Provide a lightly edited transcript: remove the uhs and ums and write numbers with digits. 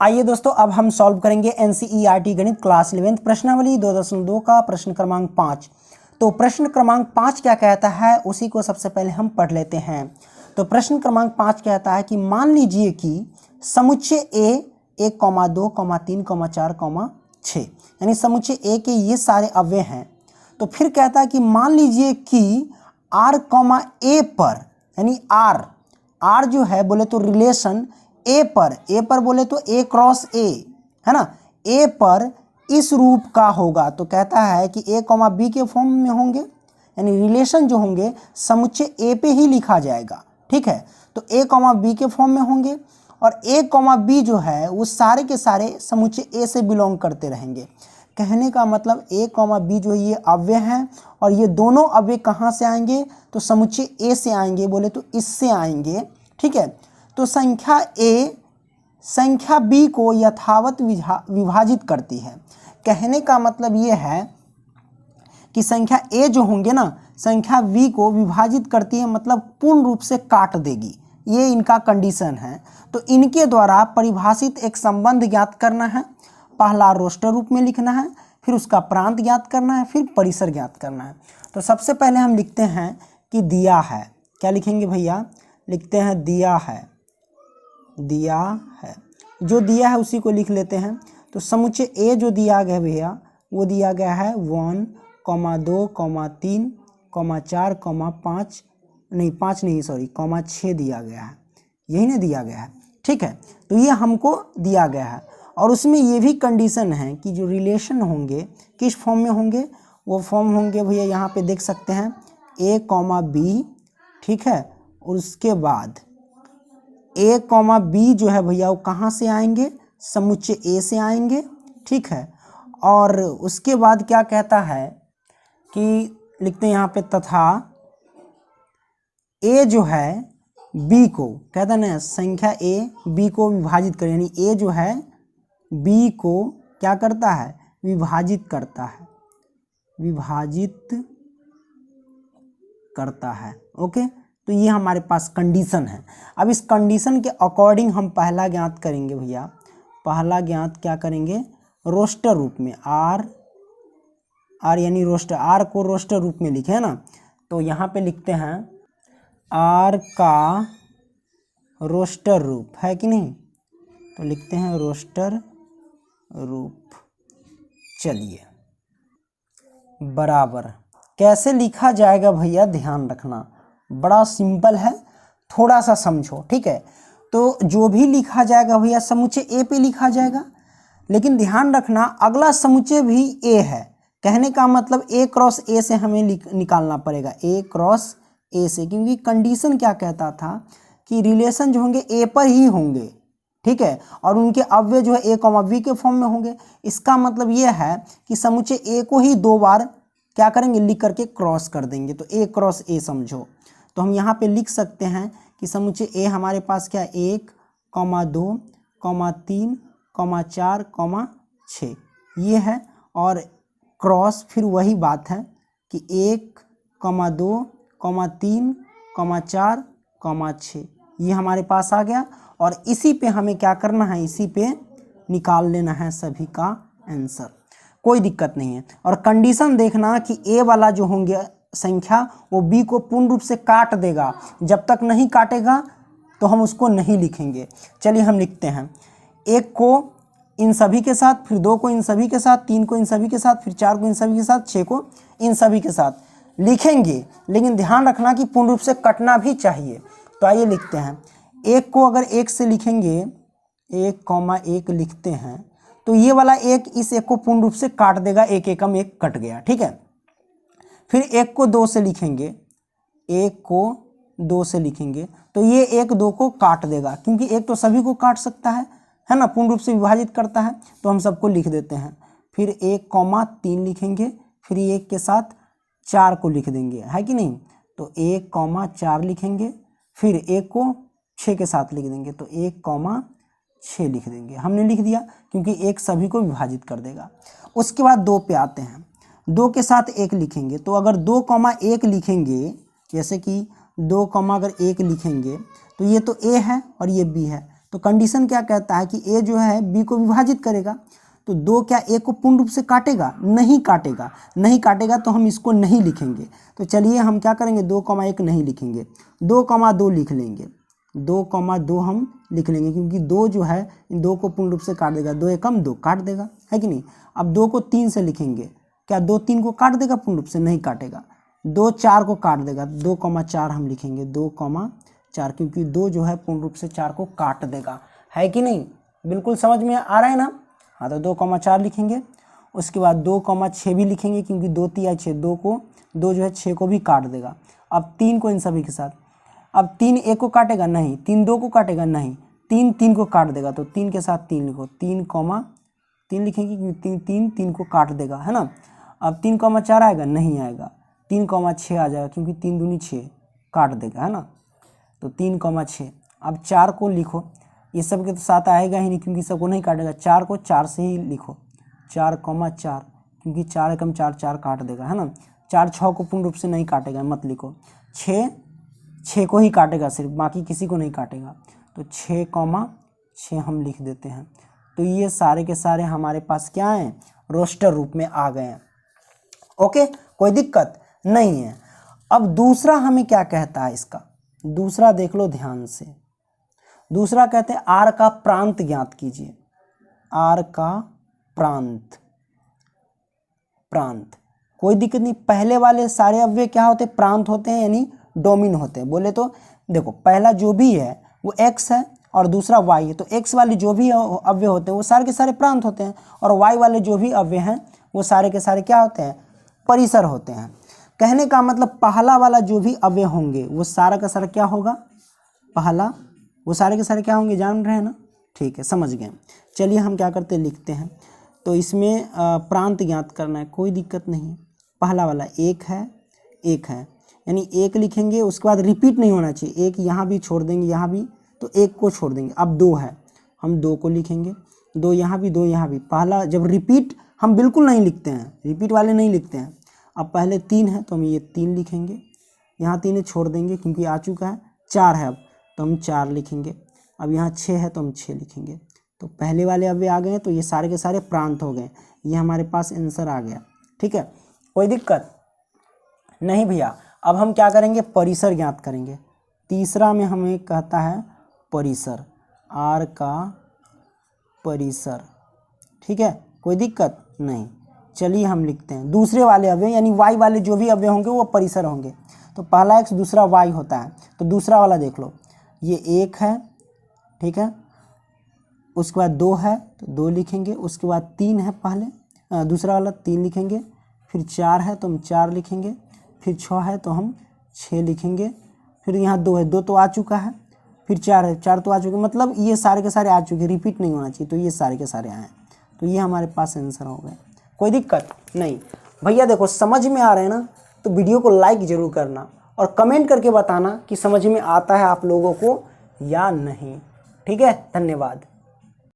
आइए दोस्तों, अब हम सॉल्व करेंगे एनसीईआरटी गणित क्लास 11 प्रश्नावली 2.2 का प्रश्न क्रमांक 5। तो प्रश्न क्रमांक 5 क्या कहता है उसी को सबसे पहले हम पढ़ लेते हैं। तो प्रश्न क्रमांक 5 कहता है कि मान लीजिए कि समुच्चय ए 1, 2, 3, 4, 6 यानी समुच्चय ए के ये सारे अव्यय हैं। तो फिर कहता है कि मान लीजिए कि आर ए पर यानी आर जो है बोले तो रिलेशन ए पर बोले तो ए क्रॉस ए है ना, ए पर इस रूप का होगा। तो कहता है कि ए बी के फॉर्म में होंगे, यानी रिलेशन जो होंगे समुच्चय ए पे ही लिखा जाएगा। ठीक है, तो ए बी के फॉर्म में होंगे और ए बी जो है वो सारे के सारे समुच्चय ए से बिलोंग करते रहेंगे। कहने का मतलब ए बी जो ये अव्यय हैं और ये दोनों अव्यय कहाँ से आएंगे तो समुच्चय ए से आएंगे, बोले तो इससे आएंगे। ठीक है, तो संख्या ए संख्या बी को यथावत विभाजित करती है। कहने का मतलब ये है कि संख्या ए जो होंगे ना संख्या बी को विभाजित करती है, मतलब पूर्ण रूप से काट देगी। ये इनका कंडीशन है। तो इनके द्वारा परिभाषित एक संबंध ज्ञात करना है। पहला रोस्टर रूप में लिखना है, फिर उसका प्रांत ज्ञात करना है, फिर परिसर ज्ञात करना है। तो सबसे पहले हम लिखते हैं कि दिया है। क्या लिखेंगे भैया? लिखते हैं दिया है। जो दिया है उसी को लिख लेते हैं। तो समुच्चय ए जो दिया गया भैया वो दिया गया है 1, 2, 3, 4, 5 नहीं 5 नहीं सॉरी 6 दिया गया है। यही ना दिया गया है। ठीक है, तो ये हमको दिया गया है और उसमें ये भी कंडीशन है कि जो रिलेशन होंगे किस फॉर्म में होंगे, वो फॉर्म होंगे भैया यहाँ पे देख सकते हैं ए बी। ठीक है, और उसके बाद ए बी जो है भैया वो कहाँ से आएंगे? समुच्चय ए से आएंगे। ठीक है, और उसके बाद क्या कहता है कि लिखते हैं यहाँ पे तथा ए जो है बी को कहता है ना संख्या ए बी को विभाजित करे, यानी ए जो है बी को क्या करता है? विभाजित करता है। ओके, तो ये हमारे पास कंडीशन है। अब इस कंडीशन के अकॉर्डिंग हम पहला ज्ञात करेंगे भैया। पहला ज्ञात क्या करेंगे? रोस्टर रूप में आर यानी रोस्टर, आर को रोस्टर रूप में लिखे है ना। तो यहाँ पे लिखते हैं आर का रोस्टर रूप है कि नहीं, तो लिखते हैं रोस्टर रूप। चलिए बराबर कैसे लिखा जाएगा भैया, ध्यान रखना बड़ा सिंपल है, थोड़ा सा समझो। ठीक है, तो जो भी लिखा जाएगा भैया समुच्चय ए पे लिखा जाएगा, लेकिन ध्यान रखना अगला समुच्चय भी ए है। कहने का मतलब ए क्रॉस ए से हमें निकालना पड़ेगा, ए क्रॉस ए से, क्योंकि कंडीशन क्या कहता था कि रिलेशन जो होंगे ए पर ही होंगे। ठीक है, और उनके अव्यय जो है ए बी के फॉर्म में होंगे। इसका मतलब ये है कि समुच्चय ए को ही दो बार क्या करेंगे? लिख करके क्रॉस कर देंगे, तो ए क्रॉस ए समझो। तो हम यहाँ पे लिख सकते हैं कि समुच्चय ए हमारे पास क्या 1, 2, 3, 4, 6 ये है, और क्रॉस फिर वही बात है कि 1, 2, 3, 4, 6 ये हमारे पास आ गया। और इसी पे हमें क्या करना है? इसी पे निकाल लेना है सभी का आंसर, कोई दिक्कत नहीं है। और कंडीशन देखना कि ए वाला जो होंगे संख्या वो बी को पूर्ण रूप से काट देगा। जब तक नहीं काटेगा तो हम उसको नहीं लिखेंगे। चलिए हम लिखते हैं 1 को इन सभी के साथ, फिर 2 को इन सभी के साथ, 3 को इन सभी के साथ, फिर 4 को इन सभी के साथ, 6 को इन सभी के साथ लिखेंगे। लेकिन ध्यान रखना कि पूर्ण रूप से कटना भी चाहिए। तो आइए लिखते हैं 1 को अगर 1 से लिखेंगे 1, लिखते हैं तो ये वाला 1 इस 1 को पूर्ण रूप से काट देगा, 1 एकम 1 कट गया। ठीक है, फिर 1 को 2 से लिखेंगे, 1 को 2 से लिखेंगे तो ये 1 2 को काट देगा, क्योंकि 1 तो सभी को काट सकता है ना, पूर्ण रूप से विभाजित करता है। तो हम सबको लिख देते हैं। फिर 1, 3 लिखेंगे, फिर 1 के साथ 4 को लिख देंगे, है कि नहीं। तो 1, 4 लिखेंगे, फिर 1 को 6 के साथ लिख देंगे, तो 1, 6 लिख देंगे। हमने लिख दिया क्योंकि 1 सभी को विभाजित कर देगा। उसके बाद 2 पे आते हैं, 2 के साथ 1 लिखेंगे। तो अगर 2, 1 लिखेंगे, जैसे कि 2, अगर 1 लिखेंगे तो ये तो ए है और ये बी है, तो कंडीशन क्या कहता है कि ए जो है बी को विभाजित करेगा। तो 2 क्या ए को पूर्ण रूप से काटेगा? नहीं काटेगा। नहीं काटेगा तो हम इसको नहीं लिखेंगे। तो चलिए हम क्या करेंगे, 2,1 नहीं लिखेंगे, 2,2 लिख लेंगे। 2,2 हम लिख लेंगे क्योंकि 2 जो है इन 2 को पूर्ण रूप से काट देगा। 2 एकम 2 काट देगा, है कि नहीं। अब 2 को 3 से लिखेंगे, क्या 2 3 को काट देगा? पूर्ण रूप से नहीं काटेगा। 2 4 को काट देगा, 2,4 हम लिखेंगे, 2,4 क्योंकि 2 जो है पूर्ण रूप से 4 को काट देगा, है कि नहीं। बिल्कुल समझ में आ रहा है ना। हाँ, तो 2,4 लिखेंगे। उसके बाद 2,6 भी लिखेंगे क्योंकि 2 3 6, 2 जो है 6 को भी काट देगा। अब 3 को इन सभी के साथ, अब 3 1 को काटेगा? नहीं। 3 2 को काटेगा? नहीं। 3 3 को काट देगा, तो 3 के साथ 3 लिखो, 3,3 लिखेंगे क्योंकि 3 को काट देगा, है ना। अब 3,4 आएगा? नहीं आएगा। 3,6 आ जाएगा क्योंकि 3 दूनी 6 काट देगा, है ना। तो 3,6। अब 4 को लिखो, ये सब के तो साथ आएगा ही नहीं क्योंकि सबको नहीं काटेगा। 4 को 4 से ही लिखो, 4,4 क्योंकि 4 एकम 4 4 काट देगा, है ना। 4 6 को पूर्ण रूप से नहीं काटेगा, मत लिखो। 6 को ही काटेगा सिर्फ, बाकी किसी को नहीं काटेगा। तो 6,6 हम लिख देते हैं। तो ये सारे के सारे हमारे पास क्या हैं, रोस्टर रूप में आ गए हैं। ओके, कोई दिक्कत नहीं है। अब दूसरा हमें क्या कहता है, इसका दूसरा देख लो ध्यान से। दूसरा कहते हैं आर का प्रांत ज्ञात कीजिए। आर का प्रांत, प्रांत कोई दिक्कत नहीं। पहले वाले सारे अव्यय क्या होते हैं, प्रांत होते हैं, यानी डोमिन होते हैं। बोले तो देखो, पहला जो भी है वो x है और दूसरा y है। तो x वाले जो भी अव्यय होते हैं वो सारे के सारे प्रांत होते हैं, और y वाले जो भी अव्यय हैं वो सारे के सारे क्या होते हैं, परिसर होते हैं। कहने का मतलब पहला वाला जो भी अव्यय होंगे वो सारा का सारा क्या होगा, पहला, वो सारे के सारे क्या होंगे, जान रहे हैं ना। ठीक है, समझ गए। चलिए हम क्या करते हैं, लिखते हैं। तो इसमें प्रांत ज्ञात करना है, कोई दिक्कत नहीं। पहला वाला 1 है, 1 है, यानी 1 लिखेंगे। उसके बाद रिपीट नहीं होना चाहिए, 1 यहाँ भी छोड़ देंगे, यहाँ भी, तो 1 को छोड़ देंगे। अब 2 है, हम 2 को लिखेंगे, 2 यहाँ भी, 2 यहाँ भी। पहला जब रिपीट हम बिल्कुल नहीं लिखते हैं, रिपीट वाले नहीं लिखते हैं। अब पहले 3 है तो हम ये 3 लिखेंगे, यहाँ 3 छोड़ देंगे क्योंकि आ चुका है। 4 है अब तो हम 4 लिखेंगे। अब यहाँ 6 है तो हम 6 लिखेंगे। तो पहले वाले अव्यय आ गए, तो ये सारे के सारे प्रांत हो गए। ये हमारे पास आंसर आ गया। ठीक है, कोई दिक्कत नहीं भैया। अब हम क्या करेंगे, परिसर ज्ञात करेंगे। तीसरा में हमें कहता है परिसर, आर का परिसर। ठीक है, कोई दिक्कत नहीं। चलिए हम लिखते हैं दूसरे वाले अव्यय, यानी y वाले जो भी अव्यय होंगे वो परिसर होंगे। तो पहला x दूसरा y होता है। तो दूसरा वाला देख लो, ये 1 है, ठीक है। उसके बाद 2 है तो 2 लिखेंगे। उसके बाद 3 है, पहले दूसरा वाला 3 लिखेंगे। फिर 4 है तो हम 4 लिखेंगे। फिर 6 है तो हम 6 लिखेंगे। फिर यहाँ 2 है, 2 तो आ चुका है। फिर 4 है, 4 तो आ चुके, मतलब ये सारे के सारे आ चुके, रिपीट नहीं होना चाहिए। तो ये सारे के सारे आए, तो ये हमारे पास आंसर हो गए। कोई दिक्कत नहीं भैया। देखो समझ में आ रहे हैं ना, तो वीडियो को लाइक ज़रूर करना और कमेंट करके बताना कि समझ में आता है आप लोगों को या नहीं। ठीक है, धन्यवाद।